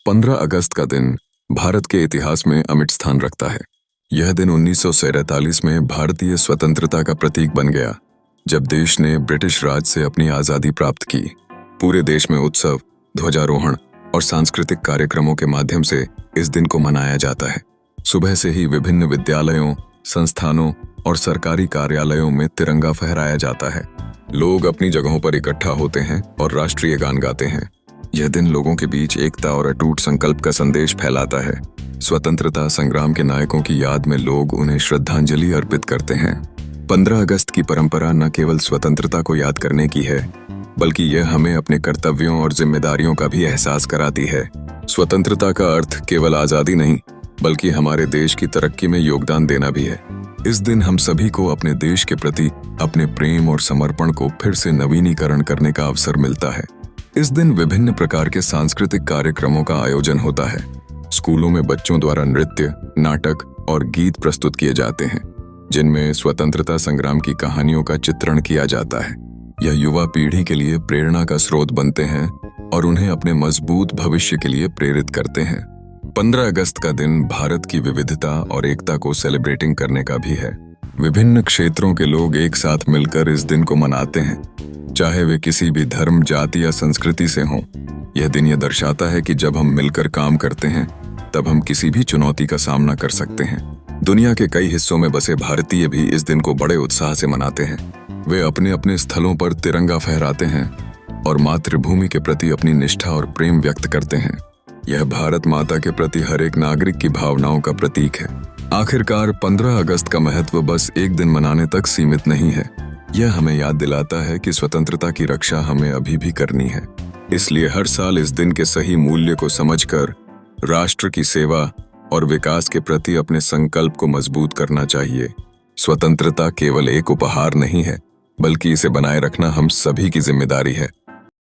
15 अगस्त का दिन भारत के इतिहास में अमिट स्थान रखता है। यह दिन 1947 में भारतीय स्वतंत्रता का प्रतीक बन गया, जब देश ने ब्रिटिश राज से अपनी आज़ादी प्राप्त की। पूरे देश में उत्सव, ध्वजारोहण और सांस्कृतिक कार्यक्रमों के माध्यम से इस दिन को मनाया जाता है। सुबह से ही विभिन्न विद्यालयों, संस्थानों और सरकारी कार्यालयों में तिरंगा फहराया जाता है। लोग अपनी जगहों पर इकट्ठा होते हैं और राष्ट्रीय गान गाते हैं। यह दिन लोगों के बीच एकता और अटूट संकल्प का संदेश फैलाता है। स्वतंत्रता संग्राम के नायकों की याद में लोग उन्हें श्रद्धांजलि अर्पित करते हैं। 15 अगस्त की परंपरा न केवल स्वतंत्रता को याद करने की है, बल्कि यह हमें अपने कर्तव्यों और जिम्मेदारियों का भी एहसास कराती है। स्वतंत्रता का अर्थ केवल आज़ादी नहीं, बल्कि हमारे देश की तरक्की में योगदान देना भी है। इस दिन हम सभी को अपने देश के प्रति अपने प्रेम और समर्पण को फिर से नवीनीकरण करने का अवसर मिलता है। इस दिन विभिन्न प्रकार के सांस्कृतिक कार्यक्रमों का आयोजन होता है। स्कूलों में बच्चों द्वारा नृत्य, नाटक और गीत प्रस्तुत किए जाते हैं, जिनमें स्वतंत्रता संग्राम की कहानियों का चित्रण किया जाता है। यह युवा पीढ़ी के लिए प्रेरणा का स्रोत बनते हैं और उन्हें अपने मजबूत भविष्य के लिए प्रेरित करते हैं। 15 अगस्त का दिन भारत की विविधता और एकता को सेलिब्रेटिंग करने का भी है। विभिन्न क्षेत्रों के लोग एक साथ मिलकर इस दिन को मनाते हैं, चाहे वे किसी भी धर्म, जाति या संस्कृति से हों। यह दिन यह दर्शाता है कि जब हम मिलकर काम करते हैं, तब हम किसी भी चुनौती का सामना कर सकते हैं। दुनिया के कई हिस्सों में बसे भारतीय भी इस दिन को बड़े उत्साह से मनाते हैं। वे अपने अपने स्थलों पर तिरंगा फहराते हैं और मातृभूमि के प्रति अपनी निष्ठा और प्रेम व्यक्त करते हैं। यह भारत माता के प्रति हर एक नागरिक की भावनाओं का प्रतीक है। आखिरकार 15 अगस्त का महत्व बस एक दिन मनाने तक सीमित नहीं है। यह हमें याद दिलाता है कि स्वतंत्रता की रक्षा हमें अभी भी करनी है। इसलिए हर साल इस दिन के सही मूल्य को समझकर राष्ट्र की सेवा और विकास के प्रति अपने संकल्प को मजबूत करना चाहिए। स्वतंत्रता केवल एक उपहार नहीं है, बल्कि इसे बनाए रखना हम सभी की जिम्मेदारी है।